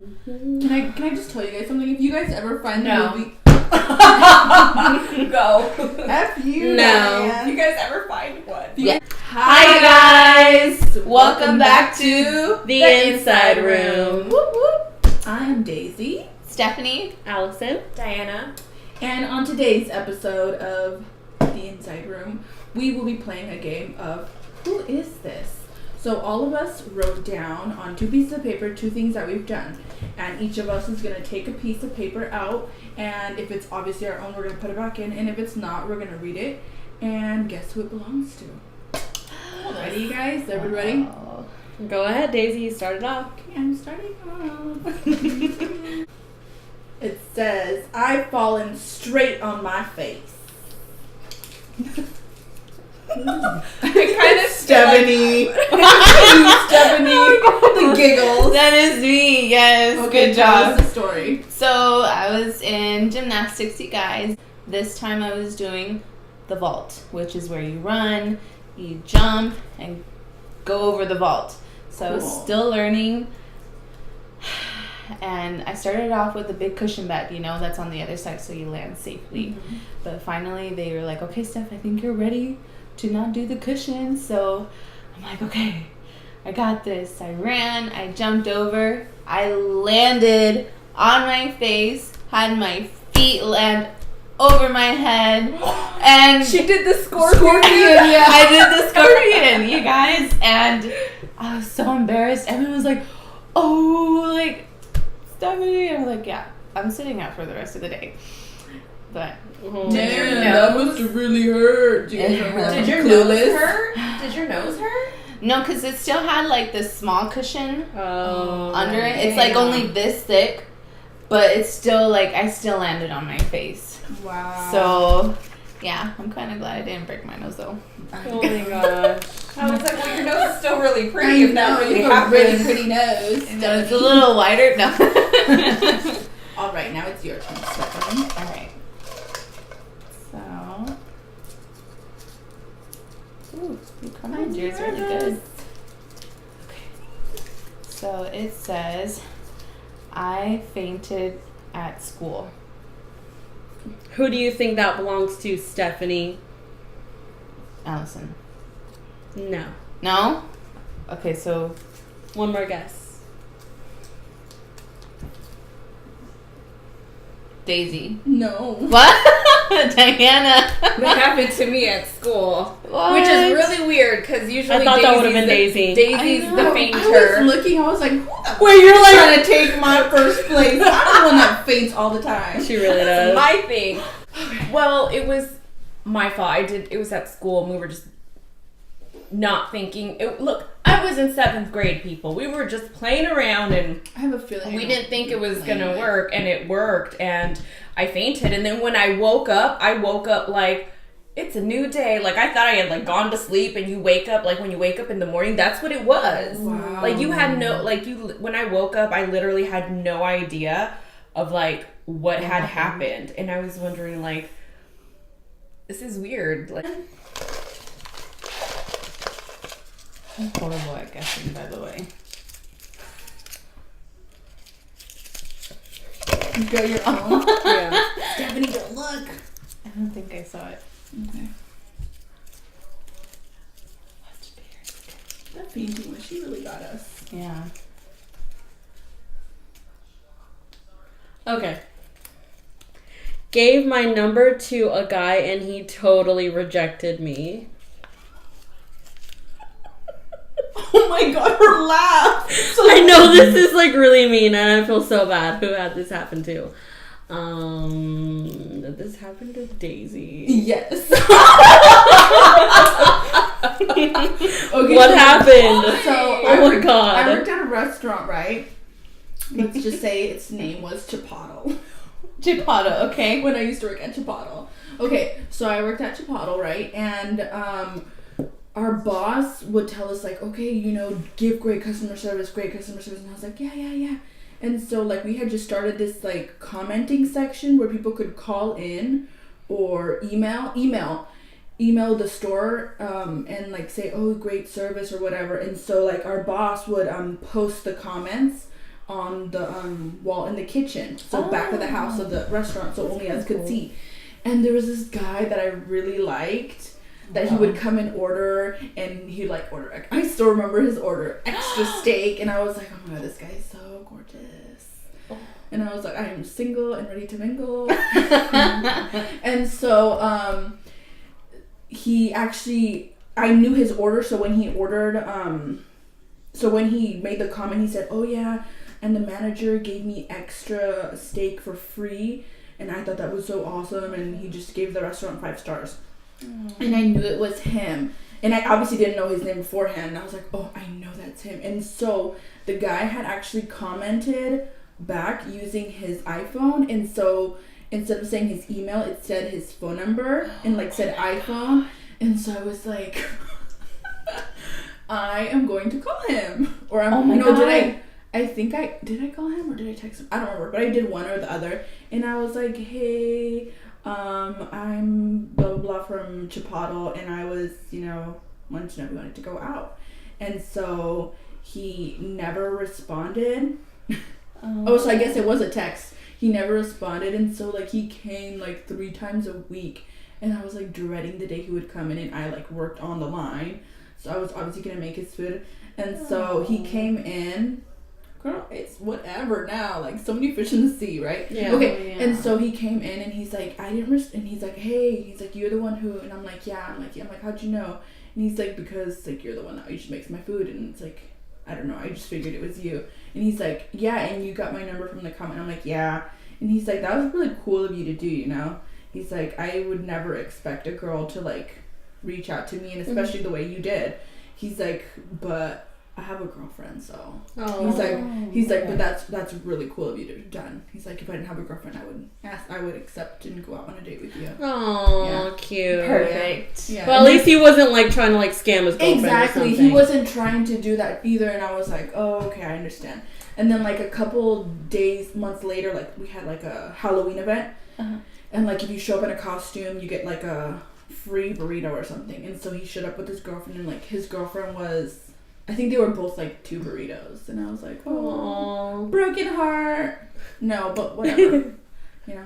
Can I just tell you guys something? If you guys ever find the movie... Go. F you, No. Diane. You guys ever find one? Yeah. Hi guys! Welcome back to The Inside Room. Whoop, whoop. I am Daisy. Stephanie. Allison. Diana. And on today's episode of The Inside Room, we will be playing a game of Who Is This? So all of us wrote down on 2 pieces of paper 2 things that we've done. And each of us is going to take a piece of paper out. And if it's obviously our own, we're going to put it back in. And if it's not, we're going to read it and guess who it belongs to. Ready, you guys? Everybody ready? Go ahead, Daisy. Start it off. Okay, I'm starting off. It says, I've fallen straight on my face. Kind of Stephanie. Stephanie. The giggles. That is me, yes. Okay, good tell job. us the story. So I was in gymnastics, you guys. This time I was doing the vault, which is where you run, you jump, and go over the vault. So I was still learning. And I started off with a big cushion bed, that's on the other side so you land safely. Mm-hmm. But finally they were like, okay, Steph, I think you're ready to not do the cushion. So I'm like, okay, I got this. I ran, I jumped over, I landed on my face, had my feet land over my head, and She did the scorpion. yeah, I did the scorpion, you guys, and I was so embarrassed. Everyone was like, oh, like, Stephanie, and I was like, yeah, I'm sitting out for the rest of the day. But That must have really hurt. Do you guys remember that Did from your Clueless? nose hurt? Did your nose hurt? no, because it still had like this small cushion Oh. under it. It's like only this thick, but it's still like I still landed on my face. Wow. So yeah, I'm kind of glad I didn't break my nose though. Oh my gosh. I was like, well, your nose is still really I pretty if that know, really you have a happened. really pretty nose. So it's a little wider. No. All right, now it's your turn, Stephanie. All right. So, ooh, you combined yours really good. Okay. So it says, I fainted at school. Who do you think that belongs to, Stephanie? Allison. No. No? Okay, so One more guess. Daisy. No. What? Diana. That happened to me at school, What? which is really weird because usually I thought that would've been Daisy's I the know. fainter. I was looking, I was like, who the Wait, you're like... trying to take my first place? I'm the one that faints all the time. She really does. My thing. Well, it was my fault. It was at school, and we were just not thinking. Look, I was in 7th grade, people. We were just playing around, and I have a feeling we didn't think it was gonna work, and it worked. And I fainted, and then when I woke up like it's a new day. Like I thought I had like gone to sleep, and you wake up like when you wake up in the morning. That's what it was. Wow. Like you had when I woke up, I literally had no idea of like what had happened, and I was wondering like, this is weird. Like, I'm horrible at guessing, by the way. You got your own. Yeah. Stephanie, don't look. I don't think I saw it. Okay. That fainting one, she really got us. Yeah. Okay. Gave my number to a guy and he totally rejected me. Oh my god, her laugh. So I know this is like really mean and I feel so bad. Who had this happen to? This happened to Daisy. Yes. Okay, What so- happened? So Oh my god. I worked at a restaurant, right? Let's just say its name was Chipotle. Chipotle, okay. When I used to work at Chipotle. Okay, so I worked at Chipotle, right? And our boss would tell us like, okay, give great customer service. And I was like, yeah. And so like we had just started this like commenting section where people could call in or email the store and like say, oh, great service or whatever. And so like our boss would post the comments on the wall in the kitchen, so back of the house of the restaurant, so only us could see. And there was this guy that I really liked that he would come and order, and he'd like order. I still remember his order, extra steak, and I was like, oh my god, this guy is so gorgeous. And I was like, I am single and ready to mingle. And so he actually, I knew his order, so when he ordered, so when he made the comment, he said, oh yeah, and the manager gave me extra steak for free, and I thought that was so awesome, and he just gave the restaurant 5 stars. And I knew it was him, and I obviously didn't know his name beforehand, and I was like, oh, I know that's him. And so the guy had actually commented back using his iPhone, and so instead of saying his email, it said his phone number and like said iPhone. And so I was like, I am going to call him, or I'm God. Did I call him or did I text him? I don't remember, but I did one or the other. And I was like, hey, I'm blah blah blah from Chipotle, and I was, wanted to know if we wanted to go out. And so he never responded. So I guess it was a text. He never responded, and so like he came like 3 times a week, and I was like dreading the day he would come in, and I like worked on the line, so I was obviously gonna make his food. And so he came in. Girl, it's whatever now. Like, so many fish in the sea, right? Yeah. Okay. Yeah. And so he came in, and he's like, I didn't. And he's like, hey, he's like, you're the one who. And I'm like, yeah. I'm like, how'd you know? And he's like, because like you're the one that usually makes my food. And it's like, I don't know. I just figured it was you. And he's like, yeah. And you got my number from the comment. I'm like, yeah. And he's like, that was really cool of you to do. He's like, I would never expect a girl to like reach out to me, and especially the way you did. He's like, but I have a girlfriend, so he's like, but that's really cool of you to have done. He's like, if I didn't have a girlfriend, I would accept and go out on a date with you. Oh, yeah. cute. Perfect. Yeah. Well, at least he wasn't like trying to like scam his girlfriend. Exactly. Or something. He wasn't trying to do that either, and I was like, oh, okay, I understand. And then like a couple months later, like we had like a Halloween event, and like if you show up in a costume, you get like a free burrito or something. And so he showed up with his girlfriend, and like his girlfriend was, I think they were both like 2 burritos, and I was like, oh, broken heart. No, but whatever. Yeah.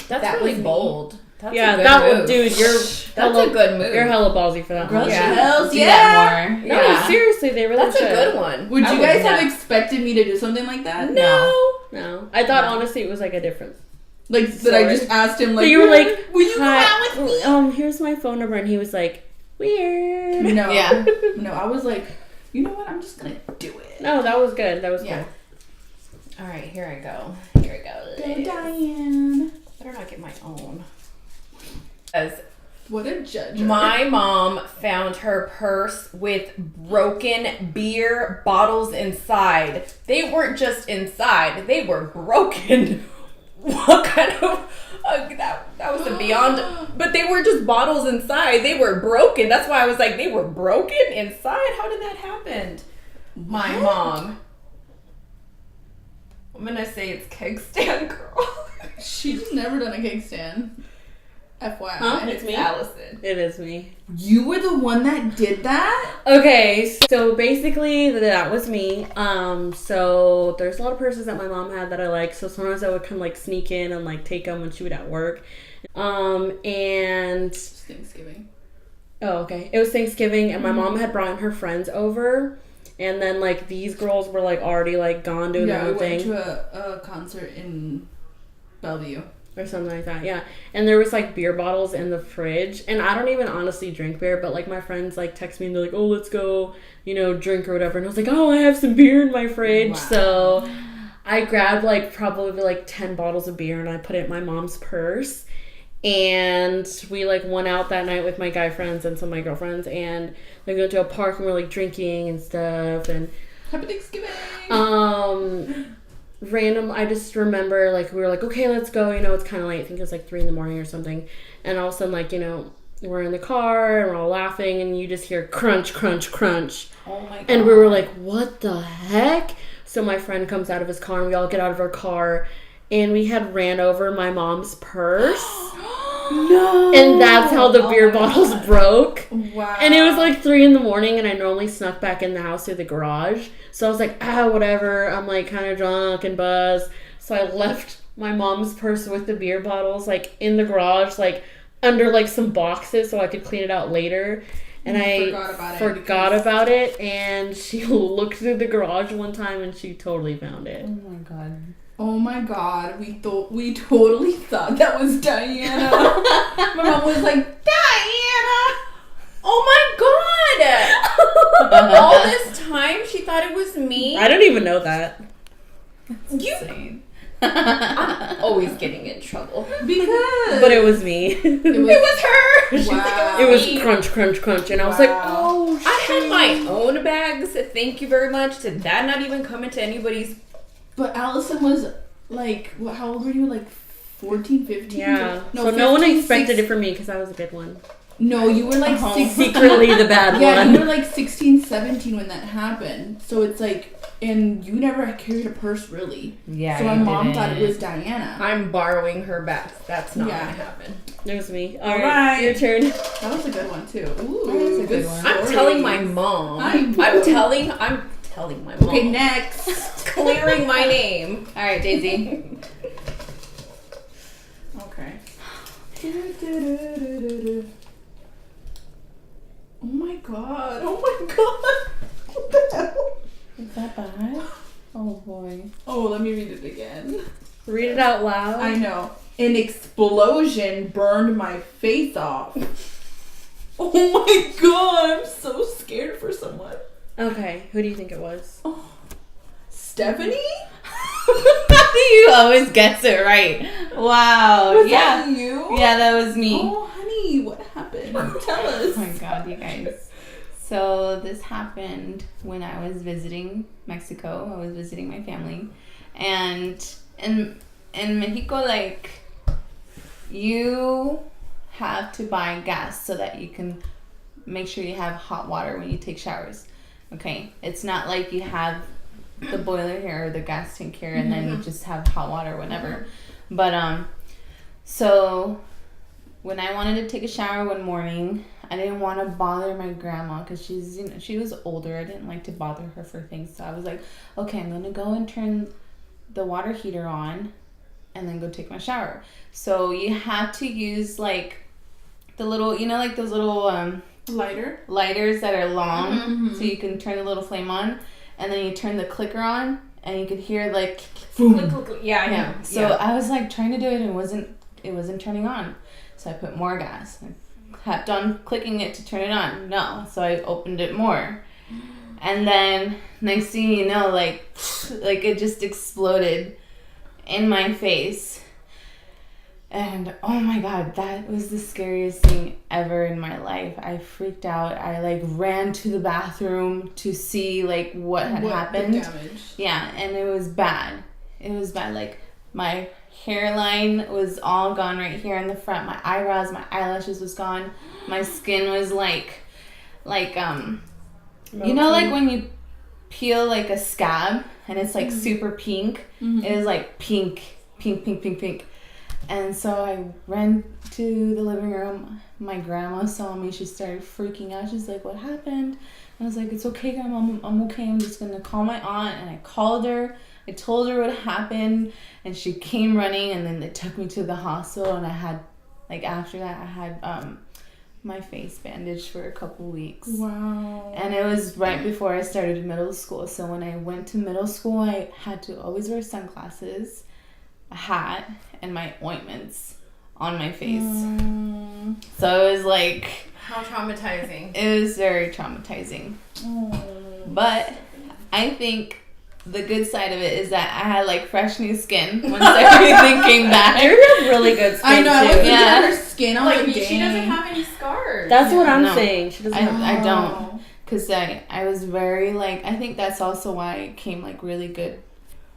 That's That really was me. bold. That's Yeah, a good that move. would, dude. That's a good move. You're hella ballsy for that. Girl, one. yeah. Hells Do yeah. that more. No, Yeah. seriously, they really That's should. a good one. Would I you guys not- have expected me to do something like that? No. I thought honestly it was like a different. Like that I just asked him like, But you were like, will you go "Hi, out with me? here's my phone number," and he was like, weird. No. Yeah. No, I was like, you know what? I'm just gonna do it. No, that was good. That was Yeah. All right, here I go. Go, Diane. Better not get my own. As What a judge. my mom found her purse with broken beer bottles inside. They weren't just inside; they were broken. What kind of that was a beyond? But they were just bottles inside. They were broken. That's why I was like, they were broken inside. How did that happen? My mom. I'm gonna say it's keg stand girl. She's never done a cake stand. FYI. Huh? And It's it's me? Allison. It is me. You were the one that did that? Okay, so basically that was me. So there's a lot of purses that my mom had that I like. So sometimes I would come like sneak in and like take them when she would at work. And It's Thanksgiving. oh, okay, it was Thanksgiving, and my mom had brought her friends over, and then like these girls were like already like gone doing their Yeah, we own went thing to a concert in Bellevue. or something like that. Yeah, and there was like beer bottles in the fridge, and I don't even honestly drink beer, but like my friends like text me and they're like, "Oh, let's go, drink or whatever," and I was like, "Oh, I have some beer in my fridge." Wow. So I grabbed like probably like 10 bottles of beer and I put it in my mom's purse. And we like went out that night with my guy friends and some of my girlfriends, and like we went to a park and we're like drinking and stuff, and Happy Thanksgiving! random, I just remember like we were like, okay, let's go, it's kind of late, I think it was like 3 a.m. or something, and all of a sudden like we're in the car and we're all laughing and you just hear crunch, crunch, crunch. Oh my god. And we were like, what the heck? So my friend comes out of his car and we all get out of our car, and we had ran over my mom's purse. No. And that's how the Oh beer my bottles God. broke. Wow. And it was like 3 a.m, and I normally snuck back in the house through the garage. So I was like, whatever. I'm like kind of drunk and buzzed. So I left my mom's purse with the beer bottles like in the garage, like under like some boxes so I could clean it out later. And I forgot about it. And she looked through the garage one time and she totally found it. Oh my god. Oh my god, we totally thought that was Diana. My mom was like, Diana! Oh my god! All this time she thought it was me. I don't even know that. Insane. I'm always getting in trouble. Because But it was me. It was her. She Wow. It was me. crunch, crunch, crunch. And I was like, Wow. oh, shit. I had my own bags. Thank you very much. Did that not even come into anybody's? But Allison was like, how old were you? Like 14, 15? Yeah. No, so no one 15, expected 16 it from me because I was a good one. No, you were like 16. Secretly the bad Yeah, one. you were like 16, 17 when that happened. So it's like, and you never carried a purse really. Yeah. So my you mom didn't. thought it was Diana. I'm borrowing her bags. That's not Yeah. gonna happen. It was me. All All right. right, your turn. That was a good one too. Ooh, That is a good one. I'm telling my mom. I'm telling my mom. Okay, next. Clearing my name. All right, Daisy. Okay. Oh my god. Oh my god. What the hell? Is that bad? Oh boy. Oh, let me read it again. Read it out loud. I know. An explosion burned my face off. Oh my god, I'm so scared for someone. Okay, who do you think it was? Stephanie? You always gets it right. Wow. Was yeah. that you? Yeah, that was me. Oh, honey, what happened? Tell us. Oh my god, you guys. So this happened when I was visiting Mexico. I was visiting my family. And in Mexico, like, you have to buy gas so that you can make sure you have hot water when you take showers. Okay? It's not like you have the boiler here or the gas tank here and then you just have hot water whenever. But so when I wanted to take a shower one morning, I didn't want to bother my grandma because she's, you know, she was older. I didn't like to bother her for things. So I was like, okay, I'm gonna go and turn the water heater on and then go take my shower. So you have to use like the little, you know, like those little Lighter? lighters that are long, Mhm. so you can turn the little flame on, and then you turn the clicker on, and you could hear like, Click, click, click. Yeah, I know. yeah. So I was like trying to do it, and it wasn't turning on. So I put more gas. I kept on clicking it to turn it on. No, so I opened it more, and then next thing you know, like it just exploded in my face. And oh my god, that was the scariest thing ever in my life. I freaked out. I like ran to the bathroom to see like what had happened. The damage. Yeah, and it was bad. It was bad. Like my hairline was all gone right here in the front. My eyebrows, my eyelashes was gone. My skin was like you know, like when you peel like a scab and it's like super pink. It was like pink. And so I ran to the living room. My grandma saw me. She started freaking out. She's like, what happened? I was like, it's okay, Grandma. I'm okay. I'm just going to call my aunt. And I called her. I told her what happened. And she came running. And then they took me to the hospital. And I had, like, after that, I had my face bandaged for a couple weeks. Wow. And it was right before I started middle school. So when I went to middle school, I had to always wear sunglasses, a hat, and my ointments on my face. So it was like, How traumatizing. it was very traumatizing. But I think the good side of it is that I had like fresh new skin once everything came back. You have really good skin I know. I was too. looking Yeah. at her skin. I was Like, like, she doesn't dang. have any scars. That's what I'm No. saying. She doesn't have. I don't. Because I was very like, I think that's also why I came like really good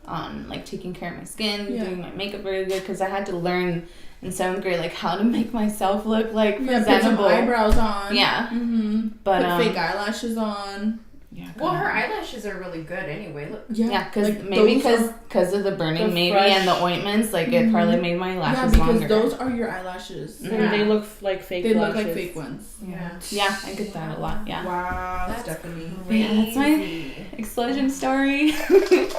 on like taking care of my skin, Yeah. doing my makeup really good, because I had to learn in 7th grade like how to make myself look like Yeah, put some presentable. eyebrows on. Yeah. Mm-hmm. But Put fake eyelashes on. Yeah. Well, her eyelashes are really good anyway. Look. Yeah, because like, maybe those because of the burning, The maybe, fresh- and the ointments, like it probably made my Yeah, lashes because longer. those are your eyelashes. Mhm. And they look like fake They lashes. look like fake ones. Yeah. Yeah, I get that a lot. Yeah. Wow, That's Stephanie. Yeah, that's my explosion story. That's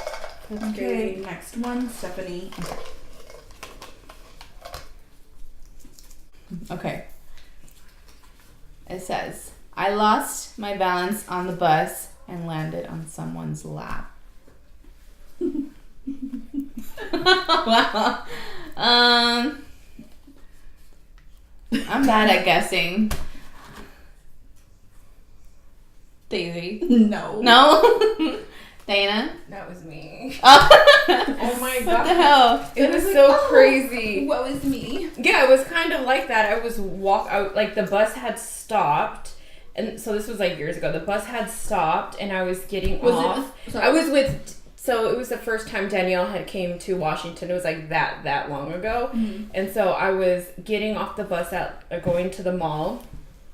Okay, crazy. next one, Stephanie. Okay. It says, I lost my balance on the bus and landed on someone's lap. Wow. I'm bad at guessing. Daisy. No. No? Dana? That was me. Oh, Oh my what god. the hell? It was so crazy. What was me? Yeah, it was kind of like that. I was out, like the bus had stopped, and so this was like years ago. The bus had stopped, and I was getting off. Sorry. I was with. So it was the first time Danielle had came to Washington. It was like that long ago, and so I was getting off the bus at going to the mall.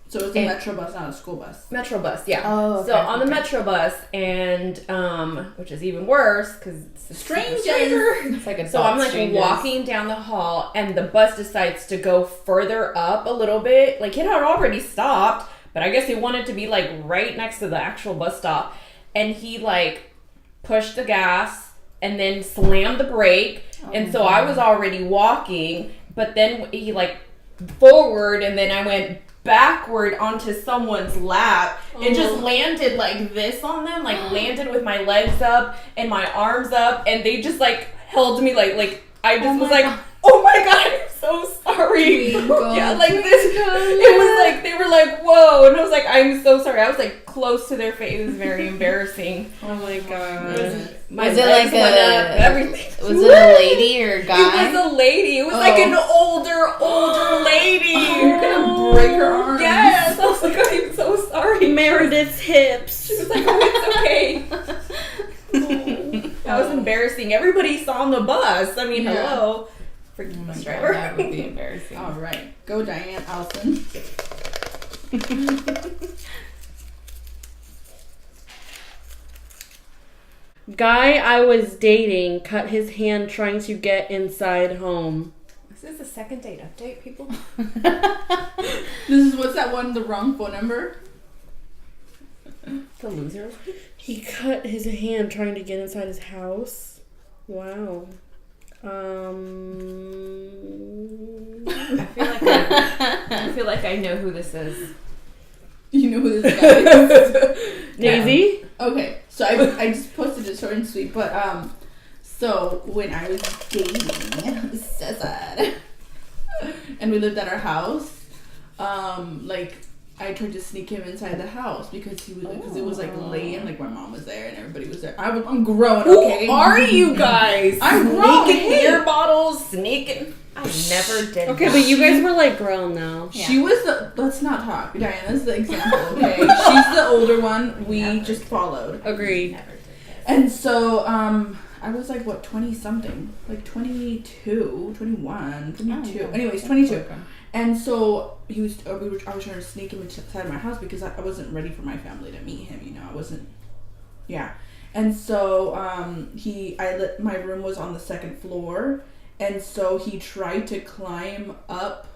So it was a metro bus, not a school bus. Metro bus, yeah. Oh, So okay, on the okay. metro bus, and which is even worse because it's a Strangers. stranger. It's like a So I'm like walking down the hall, and the bus decides to go further up a little bit. Like it had already stopped, but I guess he wanted to be like right next to the actual bus stop, and he like pushed the gas and then slammed the brake, and so I was already walking, but then he like forward, and then I went backward onto someone's lap and just landed like this on them, like landed with my legs up and my arms up, and they just like held me like I just was like, oh my god, I'm so sorry. Yeah, like this. It was like they were like, whoa, and I was like, I'm so sorry. I was like close to their face. It was very embarrassing. Oh my god. My Was it legs like went a- up, everything. Was it a lady or a guy? It was a lady. It was like an older lady. You're gonna break her arm. Yes. I was like, I'm so sorry. Meredith's hips. She was like, oh, it's okay. That was embarrassing. Everybody saw on the bus. I mean, Yeah. hello. Oh Freaking my bus God, driver. that would be embarrassing. All right, go Diane Allison. Guy I was dating cut his hand trying to get inside home. Is this a second date update, people? This is what's that one? The wrong phone number. The loser. He cut his hand trying to get inside his house. Wow. I feel like I know who this is. You know who this guy is. Daisy? Okay, so I just posted it short and sweet, but so when I was dating Cesar, and we lived at our house, like I tried to sneak him inside the house because it was like late and like my mom was there and everybody was there. I'm grown, okay? Who are you guys? I'm grown. Sneaking beer bottles, sneaking. I never did. Okay, that. but you guys were like grown now. She was the. Let's not talk, Diana. This is the example, okay? She's the older one. We just followed. Agreed. Never did this. And so, I was like, what, 20 something? Like 22, 21, 22. Anyways, 22. And so he was, I was trying to sneak him inside my house because I wasn't ready for my family to meet him, you know, I wasn't, yeah. And so, my room was on the second floor, and so he tried to climb up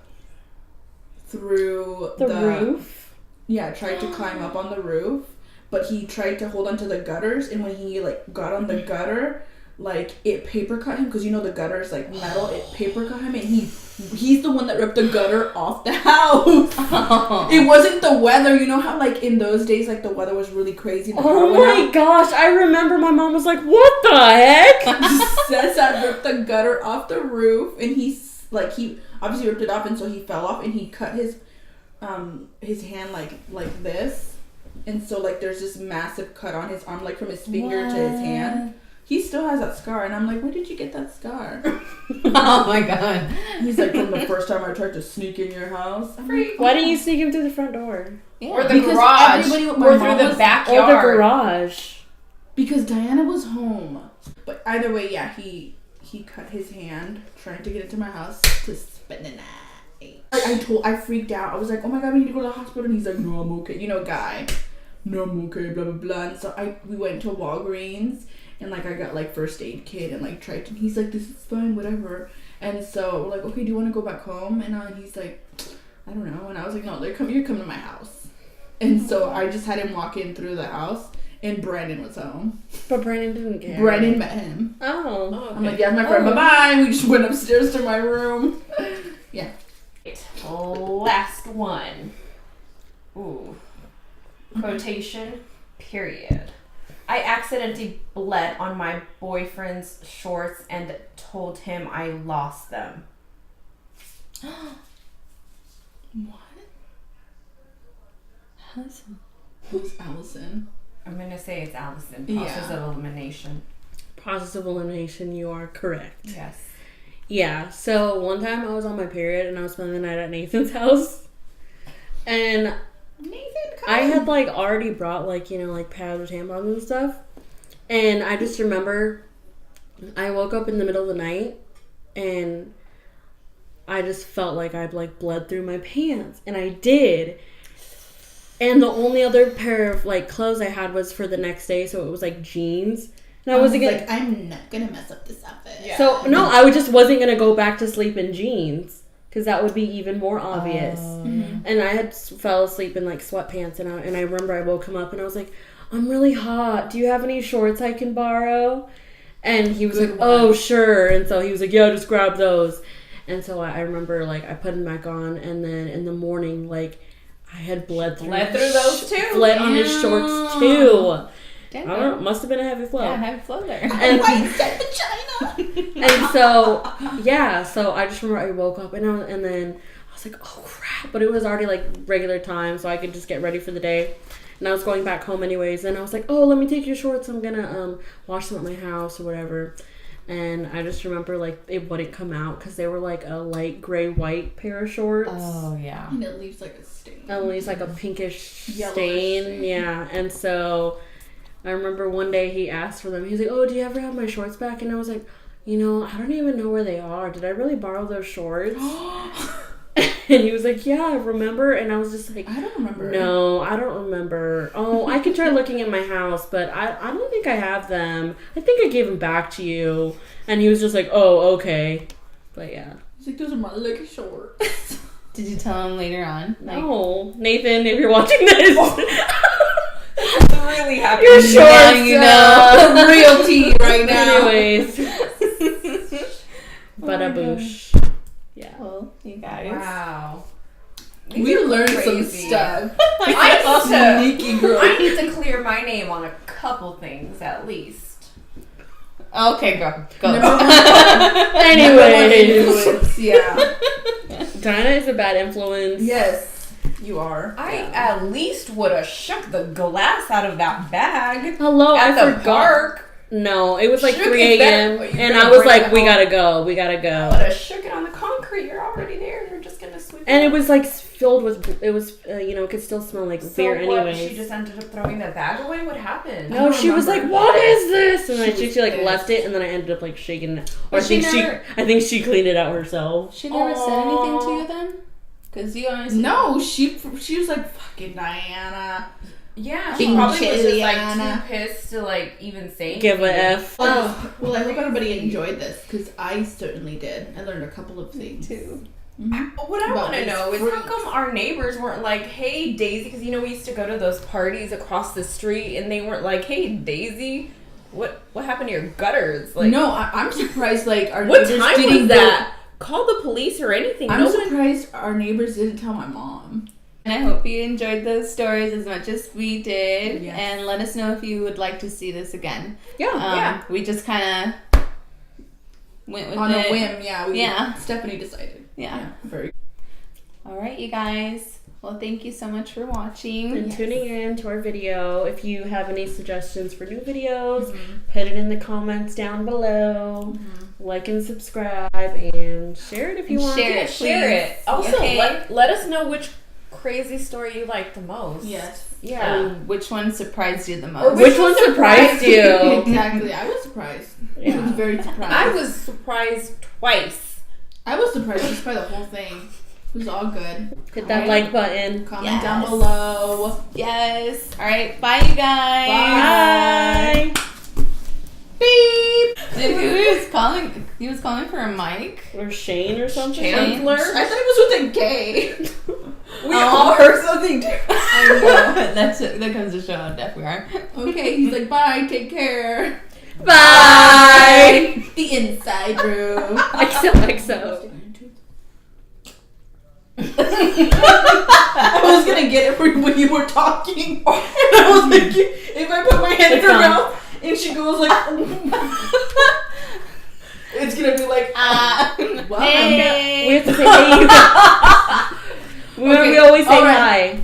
through The roof? Yeah, tried to climb up on the roof, but he tried to hold onto the gutters, and when he like got on the gutter, like it paper cut him because you know the gutter is like metal. It paper cut him, and he's the one that ripped the gutter off the house. It wasn't the weather. You know how like in those days like the weather was really crazy. The power Oh went my out? gosh, I remember my mom was like, what the heck? Cesar ripped the gutter off the roof, and he obviously ripped it off, and so he fell off, and he cut his hand like this, and so like there's this massive cut on his arm, like from his finger to his hand. He still has that scar, and I'm like, where did you get that scar? Oh my god. He's like, from the first time I tried to sneak in your house. I'm like, Why didn't you sneak him through the front door? Yeah. Or the Because garage. everybody- my Or mom through the was- backyard. Or the garage. Because Diana was home. But either way, yeah, he cut his hand trying to get into my house to spend the night. I freaked out. I was like, oh my god, we need to go to the hospital. And he's like, no, I'm okay. You know, guy. no, I'm okay, blah blah blah. And so we went to Walgreens and like I got like first aid kit and like tried to. He's like, this is fine, whatever. And so we're like, okay, do you want to go back home? And he's like, I don't know. And I was like, no, you're coming to my house. And so I just had him walk in through the house, and Brandon was home. But Brandon didn't care. Brandon met him. Oh. Okay. I'm like, yeah, my friend, bye-bye. We just went upstairs to my room. Yeah. Last one. Ooh. Quotation, period. I accidentally bled on my boyfriend's shorts and told him I lost them. What? Allison. Who's Allison? I'm gonna say it's Allison. Yeah. Process of elimination. Process of elimination, you are correct. Yes. Yeah, so one time I was on my period and I was spending the night at Nathan's house. And Nathan, come I had like already brought like, you know, like pads or tampons and stuff. And I just remember I woke up in the middle of the night and I just felt like I'd like bled through my pants. And I did. And the only other pair of like clothes I had was for the next day, so it was like jeans. And I wasn't gonna, like, I'm not gonna mess up this outfit. Yeah. so no, I just wasn't gonna go back to sleep in jeans because that would be even more obvious. Mm-hmm. And I had fell asleep in like sweatpants, and I remember I woke him up and I was like, I'm really hot. Do you have any shorts I can borrow? And he was Good like, one. oh sure. And so he was like, yeah, just grab those. And so I remember like I put them back on, and then in the morning like I had bled through those too. bled on his shorts too. Damn. I don't know, must have been a heavy flow. Yeah, heavy flow there. And, White said vagina. and so yeah, so I just remember I woke up and then I was like, oh crap, but it was already like regular time, so I could just get ready for the day. And I was going back home anyways, and I was like, oh, let me take your shorts, I'm gonna wash them at my house or whatever. And I just remember like it wouldn't come out because they were like a light gray white pair of shorts. Oh, yeah. And it leaves like a stain. At least like a pinkish Yellowish stain. stain. Yeah. And so I remember one day he asked for them. He's like, oh, do you ever have my shorts back? And I was like, you know, I don't even know where they are. Did I really borrow those shorts? And he was like, yeah, I remember. And I was just like, I don't remember. no, I don't remember. Oh, I could try looking in my house, but I don't think I have them. I think I gave them back to you. And he was just like, oh, okay. But yeah. He's like, those are my leg shorts. Did you tell him later on? Like, No. Nathan, if you're watching this. Really happy. Your shorts, now you know. Real tea right now. Anyways. Bada boosh. Yeah. Well, you guys. Wow. We learned some Crazy. stuff. I Sneaky girl. need to clear my name on a couple things at least. Okay, go. Go. Number one Anyways. influence, yeah. Dinah is a bad influence. Yes, you are. I at least would have shook the glass out of that bag Hello, at I the forgot. park. No, it was like Shook 3 it a.m. back. You and gonna I was bring like, it we home? gotta go. We gotta I go. would have shook it on the concrete. You're already there. You're just gonna sweep And it it was like filled with, it was, you know, it could still smell like So beer what, anyways. she just ended up throwing that bag away? What happened? No, I she was like, remember. "What is this?" And then She she was like left it, and then I ended up like shaking it. Or But she I think she cleaned it out herself. She never said anything to you then? Because you honestly. No, she was like, fucking Diana. Yeah, she Pinche probably was just like Liana. too pissed to like even say Give a anything. F. Oh, well, I hope everybody enjoyed this because I certainly did. I learned a couple of things too. Mhm. What I About want to these know is how freaks. come our neighbors weren't like, "Hey Daisy," because you know we used to go to those parties across the street, and they weren't like, "Hey Daisy, what happened to your gutters?" Like, No, I'm surprised. Like our what neighbors time didn't was that? Call the police or anything. I'm No one. surprised our neighbors didn't tell my mom. And I hope you enjoyed those stories as much as we did. Yes. And let us know if you would like to see this again. Yeah. Yeah. We just kind of went with On it. a whim, yeah. Yeah. Stephanie decided. Yeah. Very. All right, you guys. Well, thank you so much for watching. And tuning in to our video. If you have any suggestions for new videos, Mm-hmm. put it in the comments down below. Like and subscribe and share it if you And want. share Yeah, it, share please. it. Also, Okay. let us know which crazy story you like the most. Yes. Yeah. Which one surprised you the Or most? Which one surprised you? Exactly. I was surprised. I Yeah. was very surprised. I was surprised twice. I was surprised just by the whole thing. It was all good. Hit that like button. Comment down Yes. below. Yes. All right. Bye, you guys. Bye. Beep. Dude, he was calling. He was calling for a mic. Or Shane or something. Chandler. I thought it was with a gay. We all heard something different. I know. That comes to show how deaf we are. Okay, he's like, bye, take care. Bye. The inside room. XOXO. I was gonna get it when you were talking, and I was like, if I put my hand in It's her fine. mouth and she goes like, it's gonna be like, welcome. Hey. We have to say hey. We always say all right. hi.